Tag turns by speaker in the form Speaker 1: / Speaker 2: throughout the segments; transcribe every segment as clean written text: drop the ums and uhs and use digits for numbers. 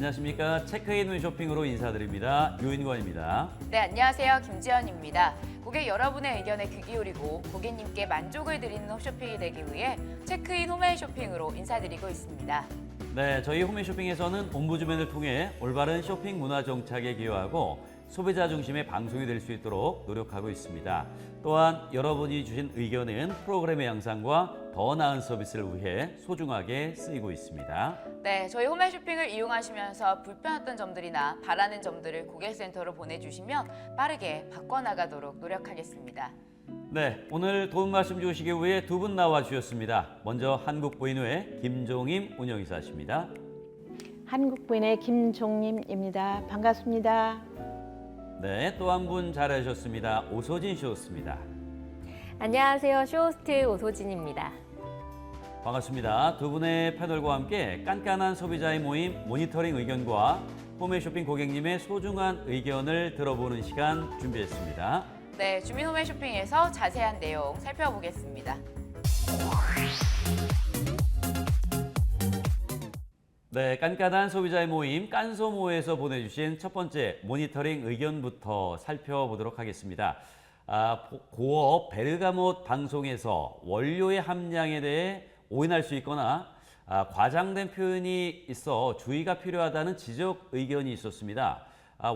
Speaker 1: 안녕하십니까. 체크인 홈쇼핑으로 인사드립니다. 유인권입니다.
Speaker 2: 네, 안녕하세요. 김지연입니다. 고객 여러분의 의견에 귀 기울이고 고객님께 만족을 드리는 홈쇼핑이 되기 위해 체크인 홈앤쇼핑으로 인사드리고 있습니다.
Speaker 1: 네, 저희 홈앤쇼핑에서는 옴부즈맨을 통해 올바른 쇼핑 문화 정착에 기여하고 소비자 중심의 방송이 될 수 있도록 노력하고 있습니다. 또한 여러분이 주신 의견은 프로그램의 양상과 더 나은 서비스를 위해 소중하게 쓰이고 있습니다.
Speaker 2: 네, 저희 홈앤쇼핑을 이용하시면서 불편했던 점들이나 바라는 점들을 고객센터로 보내주시면 빠르게 바꿔나가도록 노력하겠습니다.
Speaker 1: 네, 오늘 도움 말씀 주시기 위해 두 분 나와주셨습니다. 먼저 한국부인회 김종임 운영이사십니다.
Speaker 3: 한국부인의 김종임입니다. 반갑습니다.
Speaker 1: 네, 또 한 분 잘하셨습니다. 오소진 쇼호스트입니다.
Speaker 4: 안녕하세요. 쇼호스트 오소진입니다.
Speaker 1: 반갑습니다. 두 분의 패널과 함께 깐깐한 소비자의 모임 모니터링 의견과 홈앤쇼핑 고객님의 소중한 의견을 들어보는 시간 준비했습니다.
Speaker 2: 네, 주민 홈앤쇼핑에서 자세한 내용 살펴보겠습니다.
Speaker 1: 네, 깐깐한 소비자의 모임 깐소모에서 보내주신 첫 번째 모니터링 의견부터 살펴보도록 하겠습니다. 고어 베르가못 방송에서 원료의 함량에 대해 오인할 수 있거나 과장된 표현이 있어 주의가 필요하다는 지적 의견이 있었습니다.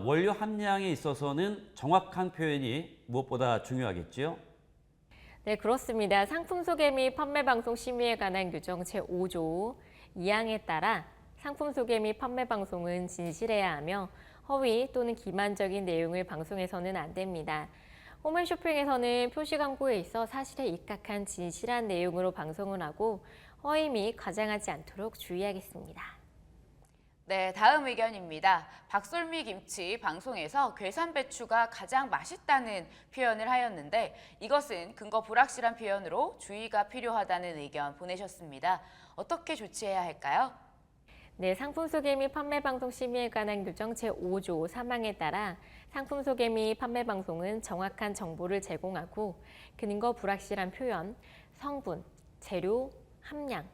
Speaker 1: 원료 함량에 있어서는 정확한 표현이 무엇보다 중요하겠지요?
Speaker 4: 네, 그렇습니다. 상품 소개 및 판매 방송 심의에 관한 규정 제5조 2항에 따라 상품 소개 및 판매 방송은 진실해야 하며 허위 또는 기만적인 내용을 방송해서는 안 됩니다. 홈앤쇼핑에서는 표시 광고에 있어 사실에 입각한 진실한 내용으로 방송을 하고 허위 및 과장하지 않도록 주의하겠습니다.
Speaker 2: 네, 다음 의견입니다. 박솔미 김치 방송에서 괴산 배추가 가장 맛있다는 표현을 하였는데 이것은 근거 불확실한 표현으로 주의가 필요하다는 의견 보내셨습니다. 어떻게 조치해야 할까요?
Speaker 4: 네, 상품 소개 및 판매 방송 심의에 관한 규정 제5조 3항에 따라 상품 소개 및 판매 방송은 정확한 정보를 제공하고 근거 불확실한 표현, 성분, 재료, 함량,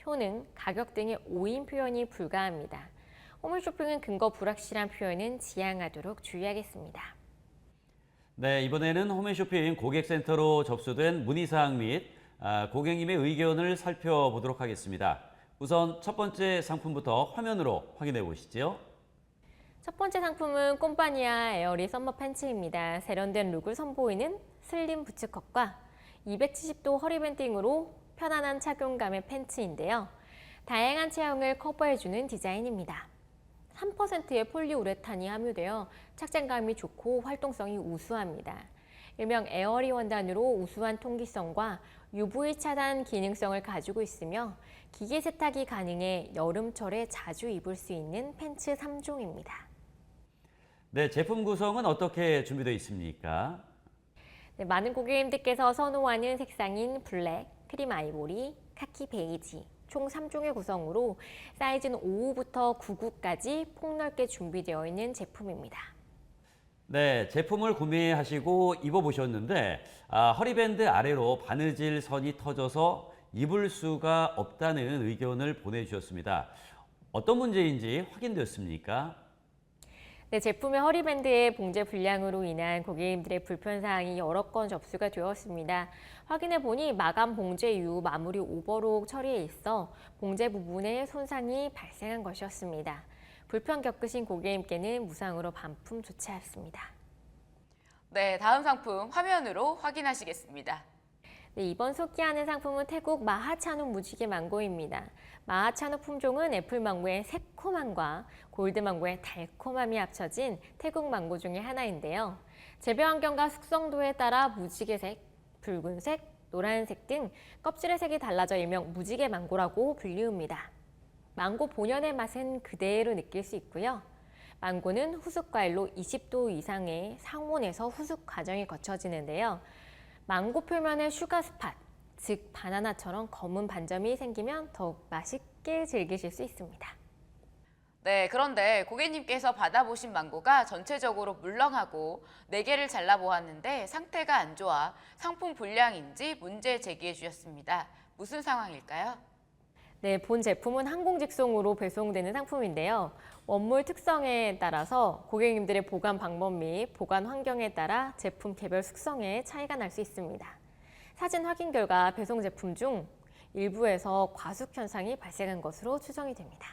Speaker 4: 효능, 가격 등의 오인 표현이 불가합니다. 홈앤쇼핑은 근거 불확실한 표현은 지양하도록 주의하겠습니다.
Speaker 1: 네, 이번에는 홈앤쇼핑 고객센터로 접수된 문의사항 및 고객님의 의견을 살펴보도록 하겠습니다. 우선 첫 번째 상품부터 화면으로 확인해 보시죠.
Speaker 4: 첫 번째 상품은 꼼파니아 에어리 썸머 팬츠입니다. 세련된 룩을 선보이는 슬림 부츠컷과 270도 허리 밴딩으로 편안한 착용감의 팬츠인데요. 다양한 체형을 커버해주는 디자인입니다. 3%의 폴리우레탄이 함유되어 착장감이 좋고 활동성이 우수합니다. 일명 에어리 원단으로 우수한 통기성과 UV 차단 기능성을 가지고 있으며 기계 세탁이 가능해 여름철에 자주 입을 수 있는 팬츠 3종입니다.
Speaker 1: 네, 제품 구성은 어떻게 준비되어 있습니까?
Speaker 4: 네, 많은 고객님들께서 선호하는 색상인 블랙, 크림 아이보리, 카키 베이지 총 3종의 구성으로 사이즈는 5호부터 99까지 폭넓게 준비되어 있는 제품입니다.
Speaker 1: 네, 제품을 구매하시고 입어보셨는데 허리밴드 아래로 바느질 선이 터져서 입을 수가 없다는 의견을 보내주셨습니다. 어떤 문제인지 확인되었습니까?
Speaker 4: 네, 제품의 허리밴드의 봉제 불량으로 인한 고객님들의 불편사항이 여러 건 접수가 되었습니다. 확인해 보니 마감 봉제 이후 마무리 오버록 처리에 있어 봉제 부분에 손상이 발생한 것이었습니다. 불편 겪으신 고객님께는 무상으로 반품 조치하였습니다.
Speaker 2: 네, 다음 상품 화면으로 확인하시겠습니다.
Speaker 4: 네, 이번 소개하는 상품은 태국 마하차누 무지개 망고입니다. 마하차누 품종은 애플망고의 새콤함과 골드망고의 달콤함이 합쳐진 태국 망고 중의 하나인데요. 재배 환경과 숙성도에 따라 무지개색, 붉은색, 노란색 등 껍질의 색이 달라져 일명 무지개 망고라고 불리웁니다. 망고 본연의 맛은 그대로 느낄 수 있고요. 망고는 후숙 과일로 20도 이상의 상온에서 후숙 과정이 거쳐지는데요. 망고 표면에 슈가 스팟, 즉 바나나처럼 검은 반점이 생기면 더욱 맛있게 즐기실 수 있습니다.
Speaker 2: 네, 그런데 고객님께서 받아보신 망고가 전체적으로 물렁하고 4개를 잘라보았는데 상태가 안 좋아 상품 불량인지 문제 제기해 주셨습니다. 무슨 상황일까요?
Speaker 4: 네, 본 제품은 항공 직송으로 배송되는 상품인데요. 원물 특성에 따라서 고객님들의 보관 방법 및 보관 환경에 따라 제품 개별 숙성에 차이가 날 수 있습니다. 사진 확인 결과 배송 제품 중 일부에서 과숙 현상이 발생한 것으로 추정이 됩니다.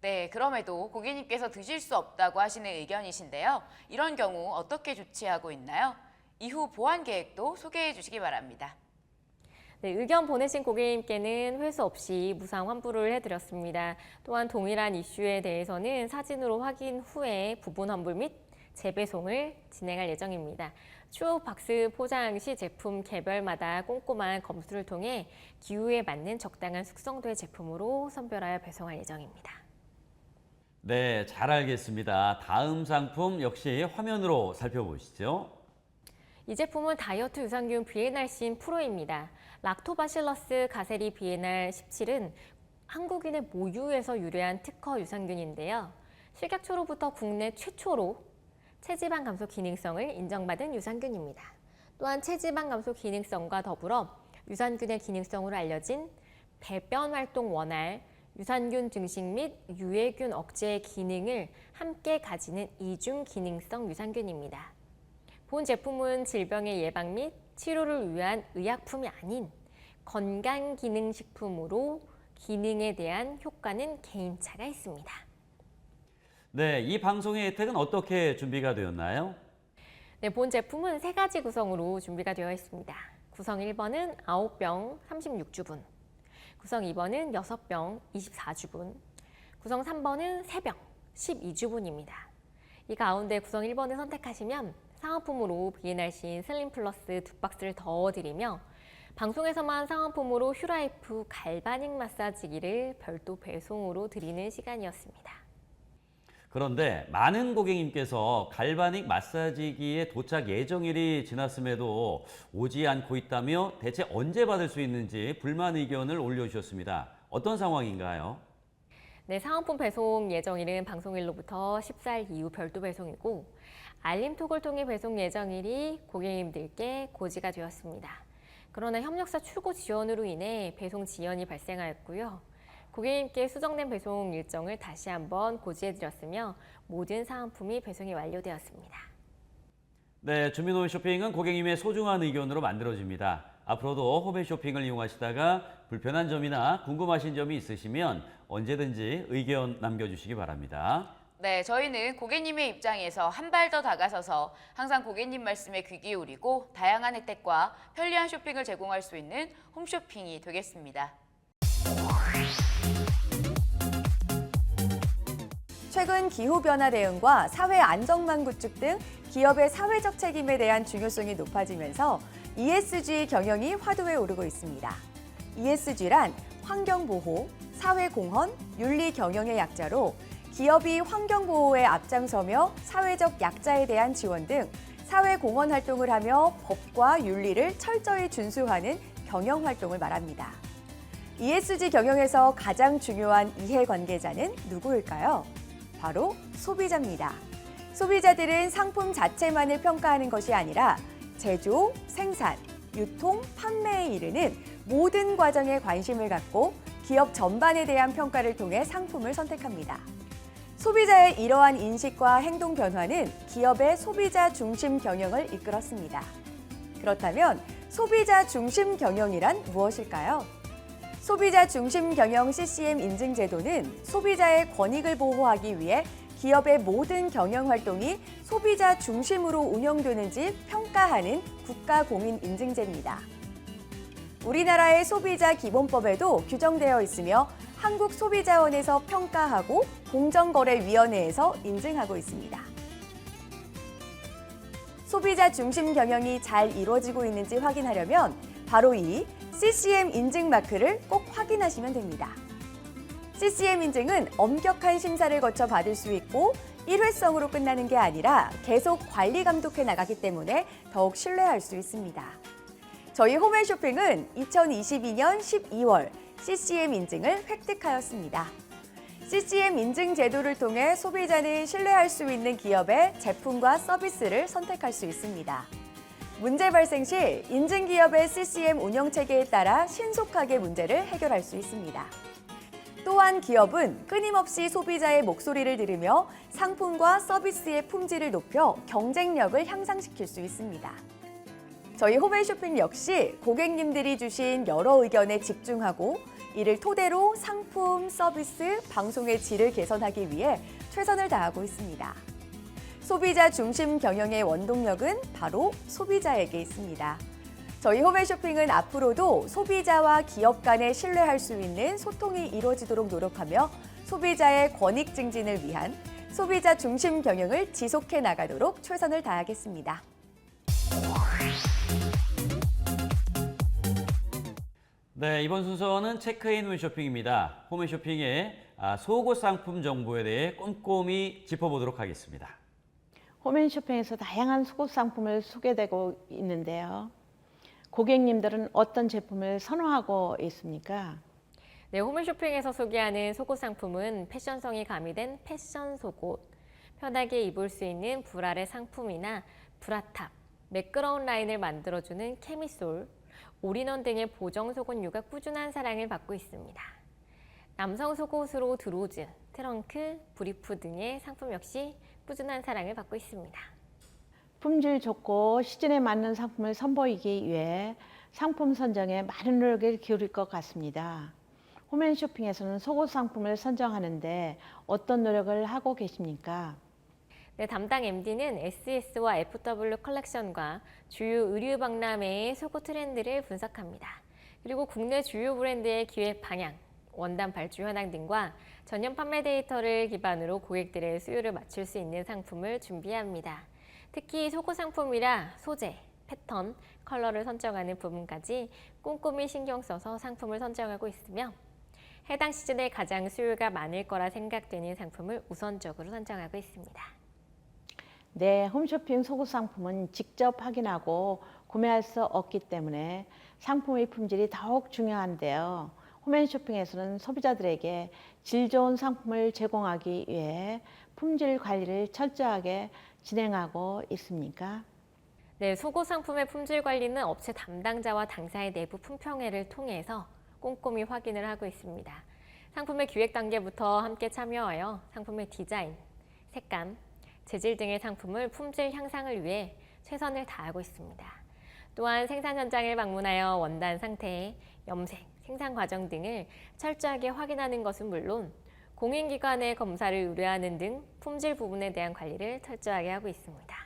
Speaker 2: 네, 그럼에도 고객님께서 드실 수 없다고 하시는 의견이신데요. 이런 경우 어떻게 조치하고 있나요? 이후 보완 계획도 소개해 주시기 바랍니다.
Speaker 4: 네, 의견 보내신 고객님께는 회수 없이 무상 환불을 해드렸습니다. 또한 동일한 이슈에 대해서는 사진으로 확인 후에 부분 환불 및 재배송을 진행할 예정입니다. 추후 박스 포장 시 제품 개별마다 꼼꼼한 검수를 통해 기후에 맞는 적당한 숙성도의 제품으로 선별하여 배송할 예정입니다.
Speaker 1: 네, 잘 알겠습니다. 다음 상품 역시 화면으로 살펴보시죠.
Speaker 4: 이 제품은 다이어트 유산균 비엔알신 프로입니다. 락토바실러스 가세리 비엔알 17은 한국인의 모유에서 유래한 특허 유산균인데요. 식약처로부터 국내 최초로 체지방 감소 기능성을 인정받은 유산균입니다. 또한 체지방 감소 기능성과 더불어 유산균의 기능성으로 알려진 배변 활동 원활, 유산균 증식 및 유해균 억제의 기능을 함께 가지는 이중 기능성 유산균입니다. 본 제품은 질병의 예방 및 치료를 위한 의약품이 아닌 건강기능식품으로 기능에 대한 효과는 개인차가 있습니다.
Speaker 1: 네, 이 방송의 혜택은 어떻게 준비가 되었나요?
Speaker 4: 네, 본 제품은 3가지 구성으로 준비가 되어 있습니다. 구성 1번은 9병 36주분, 구성 2번은 6병 24주분, 구성 3번은 3병 12주분입니다. 이 가운데 구성 1번을 선택하시면 상품으로 비엔알신 슬림 플러스 2박스를 더 드리며 방송에서만 상품으로 휴라이프 갈바닉 마사지기를 별도 배송으로 드리는 시간이었습니다.
Speaker 1: 그런데 많은 고객님께서 갈바닉 마사지기의 도착 예정일이 지났음에도 오지 않고 있다며 대체 언제 받을 수 있는지 불만 의견을 올려주셨습니다. 어떤 상황인가요?
Speaker 4: 네, 사은품 배송 예정일은 방송일로부터 14일 이후 별도 배송이고 알림톡을 통해 배송 예정일이 고객님들께 고지가 되었습니다. 그러나 협력사 출고 지연으로 인해 배송 지연이 발생하였고요. 고객님께 수정된 배송 일정을 다시 한번 고지해드렸으며 모든 사은품이 배송이 완료되었습니다.
Speaker 1: 네, 주민호의 쇼핑은 고객님의 소중한 의견으로 만들어집니다. 앞으로도 호배 쇼핑을 이용하시다가 불편한 점이나 궁금하신 점이 있으시면 언제든지 의견 남겨주시기 바랍니다.
Speaker 2: 네, 저희는 고객님의 입장에서 한 발 더 다가서서 항상 고객님 말씀에 귀 기울이고 다양한 혜택과 편리한 쇼핑을 제공할 수 있는 홈쇼핑이 되겠습니다.
Speaker 5: 최근 기후변화 대응과 사회 안정망 구축 등 기업의 사회적 책임에 대한 중요성이 높아지면서 ESG 경영이 화두에 오르고 있습니다. ESG란 환경보호, 사회공헌, 윤리경영의 약자로 기업이 환경보호에 앞장서며 사회적 약자에 대한 지원 등 사회공헌 활동을 하며 법과 윤리를 철저히 준수하는 경영활동을 말합니다. ESG 경영에서 가장 중요한 이해관계자는 누구일까요? 바로 소비자입니다. 소비자들은 상품 자체만을 평가하는 것이 아니라 제조, 생산, 유통, 판매에 이르는 모든 과정에 관심을 갖고 기업 전반에 대한 평가를 통해 상품을 선택합니다. 소비자의 이러한 인식과 행동 변화는 기업의 소비자 중심 경영을 이끌었습니다. 그렇다면 소비자 중심 경영이란 무엇일까요? 소비자 중심 경영 CCM 인증 제도는 소비자의 권익을 보호하기 위해 기업의 모든 경영 활동이 소비자 중심으로 운영되는지 평가하는 국가 공인 인증제입니다. 우리나라의 소비자 기본법에도 규정되어 있으며 한국소비자원에서 평가하고 공정거래위원회에서 인증하고 있습니다. 소비자 중심 경영이 잘 이루어지고 있는지 확인하려면 바로 이 CCM 인증 마크를 꼭 확인하시면 됩니다. CCM 인증은 엄격한 심사를 거쳐 받을 수 있고 일회성으로 끝나는 게 아니라 계속 관리 감독해 나가기 때문에 더욱 신뢰할 수 있습니다. 저희 홈앤쇼핑은 2022년 12월 CCM 인증을 획득하였습니다. CCM 인증 제도를 통해 소비자는 신뢰할 수 있는 기업의 제품과 서비스를 선택할 수 있습니다. 문제 발생 시 인증기업의 CCM 운영 체계에 따라 신속하게 문제를 해결할 수 있습니다. 또한 기업은 끊임없이 소비자의 목소리를 들으며 상품과 서비스의 품질을 높여 경쟁력을 향상시킬 수 있습니다. 저희 홈앤쇼핑 역시 고객님들이 주신 여러 의견에 집중하고 이를 토대로 상품, 서비스, 방송의 질을 개선하기 위해 최선을 다하고 있습니다. 소비자 중심 경영의 원동력은 바로 소비자에게 있습니다. 저희 홈앤쇼핑은 앞으로도 소비자와 기업 간에 신뢰할 수 있는 소통이 이루어지도록 노력하며 소비자의 권익 증진을 위한 소비자 중심 경영을 지속해 나가도록 최선을 다하겠습니다.
Speaker 1: 네, 이번 순서는 체크인 홈쇼핑입니다. 홈쇼핑의 속옷 상품 정보에 대해 꼼꼼히 짚어보도록 하겠습니다.
Speaker 3: 홈앤쇼핑에서 다양한 속옷 상품을 소개되고 있는데요. 고객님들은 어떤 제품을 선호하고 있습니까?
Speaker 4: 네, 홈쇼핑에서 소개하는 속옷 상품은 패션성이 가미된 패션 속옷, 편하게 입을 수 있는 불알의 상품이나 브라탑, 매끄러운 라인을 만들어주는 캐미솔, 올인원 등의 보정 속옷류가 꾸준한 사랑을 받고 있습니다. 남성 속옷으로 드로즈, 트렁크, 브리프 등의 상품 역시 꾸준한 사랑을 받고 있습니다.
Speaker 3: 품질 좋고 시즌에 맞는 상품을 선보이기 위해 상품 선정에 많은 노력을 기울일 것 같습니다. 홈앤쇼핑에서는 속옷 상품을 선정하는데 어떤 노력을 하고 계십니까?
Speaker 4: 네, 담당 MD는 SS와 FW 컬렉션과 주요 의류 박람회의 속옷 트렌드를 분석합니다. 그리고 국내 주요 브랜드의 기획 방향, 원단 발주 현황 등과 전년 판매 데이터를 기반으로 고객들의 수요를 맞출 수 있는 상품을 준비합니다. 특히 속옷 상품이라 소재, 패턴, 컬러를 선정하는 부분까지 꼼꼼히 신경 써서 상품을 선정하고 있으며 해당 시즌에 가장 수요가 많을 거라 생각되는 상품을 우선적으로 선정하고 있습니다.
Speaker 3: 네, 홈쇼핑 속옷 상품은 직접 확인하고 구매할 수 없기 때문에 상품의 품질이 더욱 중요한데요. 홈앤쇼핑에서는 소비자들에게 질 좋은 상품을 제공하기 위해 품질 관리를 철저하게 진행하고 있습니까?
Speaker 4: 네, 속옷 상품의 품질 관리는 업체 담당자와 당사의 내부 품평회를 통해서 꼼꼼히 확인을 하고 있습니다. 상품의 기획 단계부터 함께 참여하여 상품의 디자인, 색감, 재질 등의 상품을 품질 향상을 위해 최선을 다하고 있습니다. 또한 생산 현장을 방문하여 원단 상태, 염색, 생산 과정 등을 철저하게 확인하는 것은 물론 공인기관의 검사를 의뢰하는 등 품질 부분에 대한 관리를 철저하게 하고 있습니다.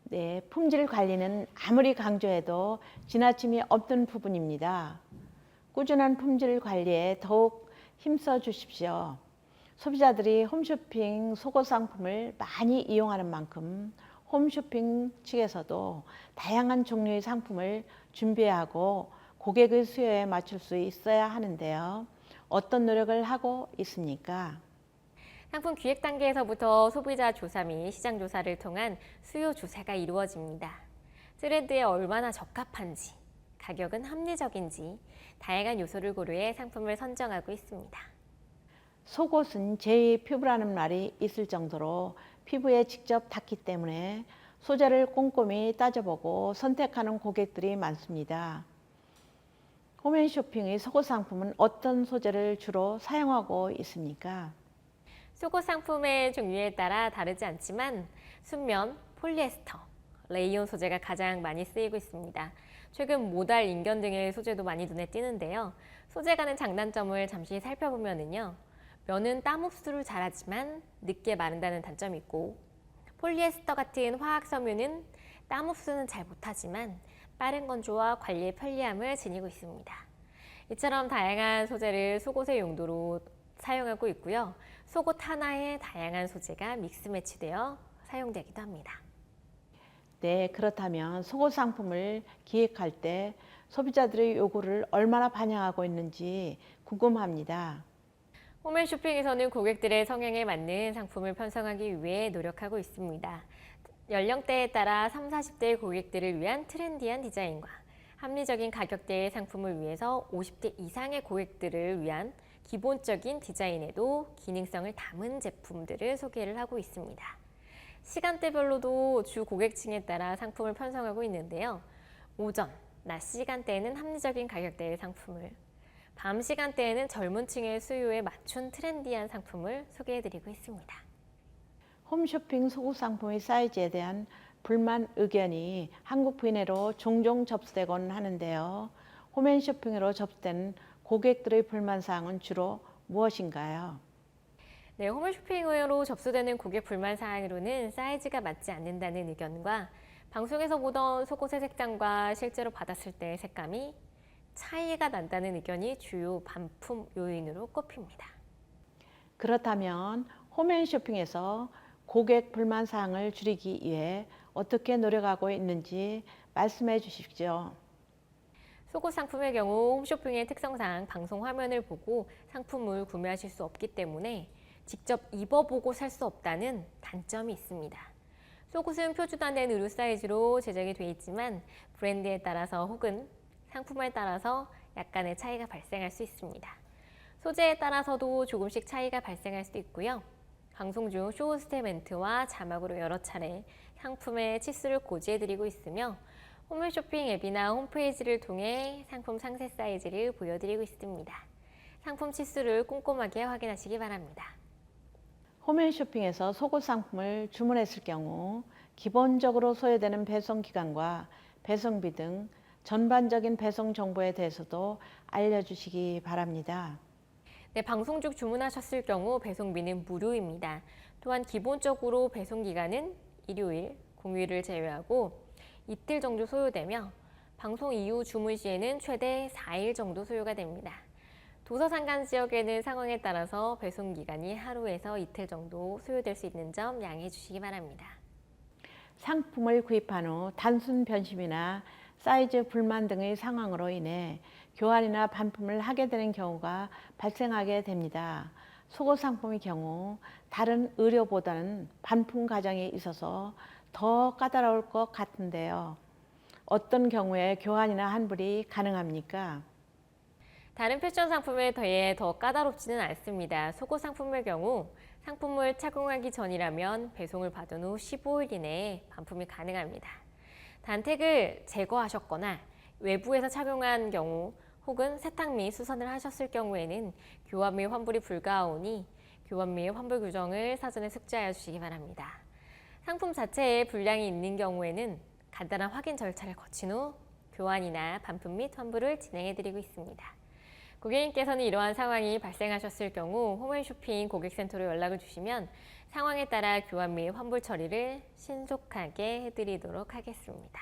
Speaker 3: 네, 품질 관리는 아무리 강조해도 지나침이 없는 부분입니다. 꾸준한 품질 관리에 더욱 힘써 주십시오. 소비자들이 홈쇼핑 속옷 상품을 많이 이용하는 만큼 홈쇼핑 측에서도 다양한 종류의 상품을 준비하고 고객의 수요에 맞출 수 있어야 하는데요. 어떤 노력을 하고 있습니까?
Speaker 4: 상품 기획 단계에서부터 소비자 조사 및 시장 조사를 통한 수요 조사가 이루어집니다. 트렌드에 얼마나 적합한지, 가격은 합리적인지 다양한 요소를 고려해 상품을 선정하고 있습니다.
Speaker 3: 속옷은 제2 피부라는 말이 있을 정도로 피부에 직접 닿기 때문에 소재를 꼼꼼히 따져보고 선택하는 고객들이 많습니다. 홈앤쇼핑의 속옷 상품은 어떤 소재를 주로 사용하고 있습니까?
Speaker 4: 속옷 상품의 종류에 따라 다르지 않지만 순면, 폴리에스터, 레이온 소재가 가장 많이 쓰이고 있습니다. 최근 모달, 인견 등의 소재도 많이 눈에 띄는데요. 소재 간의 장단점을 잠시 살펴보면요. 면은 땀 흡수를 잘하지만 늦게 마른다는 단점이 있고 폴리에스터 같은 화학 섬유는 땀 흡수는 잘 못하지만 빠른 건조와 관리의 편리함을 지니고 있습니다. 이처럼 다양한 소재를 속옷의 용도로 사용하고 있고요. 속옷 하나에 다양한 소재가 믹스 매치되어 사용되기도 합니다.
Speaker 3: 네, 그렇다면 속옷 상품을 기획할 때 소비자들의 요구를 얼마나 반영하고 있는지 궁금합니다.
Speaker 4: 홈앤쇼핑에서는 고객들의 성향에 맞는 상품을 편성하기 위해 노력하고 있습니다. 연령대에 따라 30, 40대 고객들을 위한 트렌디한 디자인과 합리적인 가격대의 상품을 위해서 50대 이상의 고객들을 위한 기본적인 디자인에도 기능성을 담은 제품들을 소개를 하고 있습니다. 시간대별로도 주 고객층에 따라 상품을 편성하고 있는데요. 오전, 낮 시간대에는 합리적인 가격대의 상품을, 밤 시간대에는 젊은 층의 수요에 맞춘 트렌디한 상품을 소개해드리고 있습니다.
Speaker 3: 홈쇼핑 속옷 상품의 사이즈에 대한 불만 의견이 한국 부인회로 종종 접수되곤 하는데요. 홈앤쇼핑으로 접수된 고객들의 불만 사항은 주로 무엇인가요?
Speaker 4: 네, 홈쇼핑으로 접수되는 고객 불만 사항으로는 사이즈가 맞지 않는다는 의견과 방송에서 보던 속옷의 색상과 실제로 받았을 때의 색감이 차이가 난다는 의견이 주요 반품 요인으로 꼽힙니다.
Speaker 3: 그렇다면 홈앤쇼핑에서 고객 불만 사항을 줄이기 위해 어떻게 노력하고 있는지 말씀해 주십시오.
Speaker 4: 속옷 상품의 경우 홈쇼핑의 특성상 방송 화면을 보고 상품을 구매하실 수 없기 때문에 직접 입어보고 살 수 없다는 단점이 있습니다. 속옷은 표준화된 의류 사이즈로 제작이 돼 있지만 브랜드에 따라서 혹은 상품에 따라서 약간의 차이가 발생할 수 있습니다. 소재에 따라서도 조금씩 차이가 발생할 수 있고요. 방송 중 쇼호스트 멘트와 자막으로 여러 차례 상품의 치수를 고지해드리고 있으며 홈쇼핑 앱이나 홈페이지를 통해 상품 상세 사이즈를 보여드리고 있습니다. 상품 치수를 꼼꼼하게 확인하시기 바랍니다.
Speaker 3: 홈앤쇼핑에서 속옷 상품을 주문했을 경우 기본적으로 소요되는 배송 기간과 배송비 등 전반적인 배송 정보에 대해서도 알려주시기 바랍니다.
Speaker 4: 네, 방송 중 주문하셨을 경우 배송비는 무료입니다. 또한 기본적으로 배송 기간은 일요일, 공휴일을 제외하고 이틀 정도 소요되며 방송 이후 주문 시에는 최대 4일 정도 소요가 됩니다. 도서상간 지역에는 상황에 따라서 배송 기간이 하루에서 이틀 정도 소요될 수 있는 점 양해해 주시기 바랍니다.
Speaker 3: 상품을 구입한 후 단순 변심이나 사이즈 불만 등의 상황으로 인해 교환이나 반품을 하게 되는 경우가 발생하게 됩니다. 속옷 상품의 경우 다른 의료보다는 반품 과정에 있어서 더 까다로울 것 같은데요. 어떤 경우에 교환이나 환불이 가능합니까?
Speaker 4: 다른 패션 상품에 비해 더 까다롭지는 않습니다. 속옷 상품의 경우 상품을 착용하기 전이라면 배송을 받은 후 15일 이내에 반품이 가능합니다. 단택을 제거하셨거나 외부에서 착용한 경우 혹은 세탁 및 수선을 하셨을 경우에는 교환 및 환불이 불가하오니 교환 및 환불 규정을 사전에 숙지하여 주시기 바랍니다. 상품 자체에 불량이 있는 경우에는 간단한 확인 절차를 거친 후 교환이나 반품 및 환불을 진행해드리고 있습니다. 고객님께서는 이러한 상황이 발생하셨을 경우 홈앤쇼핑 고객센터로 연락을 주시면 상황에 따라 교환 및 환불 처리를 신속하게 해드리도록 하겠습니다.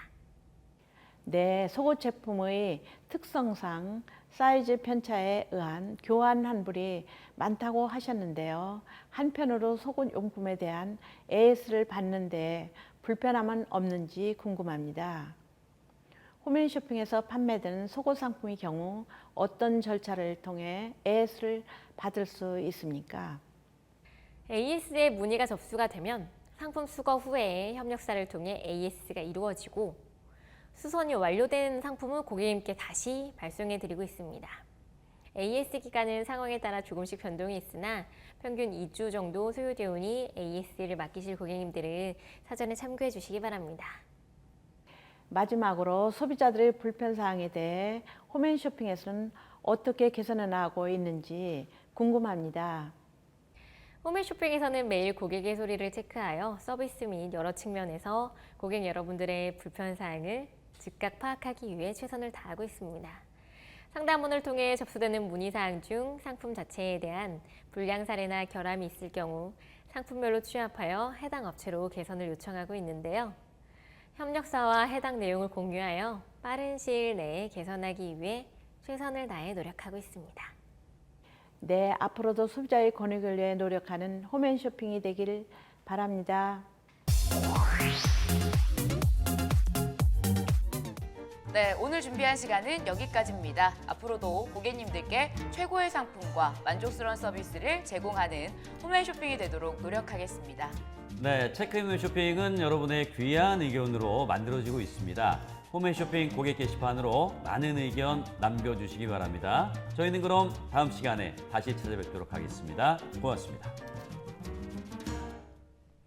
Speaker 3: 네, 속옷 제품의 특성상 사이즈 편차에 의한 교환 환불이 많다고 하셨는데요. 한편으로 속옷 용품에 대한 AS를 받는데 불편함은 없는지 궁금합니다. 홈앤쇼핑에서 판매되는 속옷 상품의 경우 어떤 절차를 통해 AS를 받을 수 있습니까?
Speaker 4: AS에 문의가 접수가 되면 상품 수거 후에 협력사를 통해 AS가 이루어지고 수선이 완료된 상품은 고객님께 다시 발송해드리고 있습니다. AS 기간은 상황에 따라 조금씩 변동이 있으나 평균 2주 정도 소요되오니 AS를 맡기실 고객님들은 사전에 참고해 주시기 바랍니다.
Speaker 3: 마지막으로 소비자들의 불편사항에 대해 홈앤쇼핑에서는 어떻게 개선해 나가고 있는지 궁금합니다.
Speaker 4: 홈앤쇼핑에서는 매일 고객의 소리를 체크하여 서비스 및 여러 측면에서 고객 여러분들의 불편사항을 즉각 파악하기 위해 최선을 다하고 있습니다. 상담원을 통해 접수되는 문의사항 중 상품 자체에 대한 불량 사례나 결함이 있을 경우 상품별로 취합하여 해당 업체로 개선을 요청하고 있는데요. 협력사와 해당 내용을 공유하여 빠른 시일 내에 개선하기 위해 최선을 다해 노력하고 있습니다.
Speaker 3: 네, 앞으로도 소비자의 권익을 위해 노력하는 홈앤쇼핑이 되길 바랍니다.
Speaker 2: 네, 오늘 준비한 시간은 여기까지입니다. 앞으로도 고객님들께 최고의 상품과 만족스러운 서비스를 제공하는 홈앤쇼핑이 되도록 노력하겠습니다.
Speaker 1: 네, 체크인 쇼핑은 여러분의 귀한 의견으로 만들어지고 있습니다. 홈앤쇼핑 고객 게시판으로 많은 의견 남겨주시기 바랍니다. 저희는 그럼 다음 시간에 다시 찾아뵙도록 하겠습니다. 고맙습니다.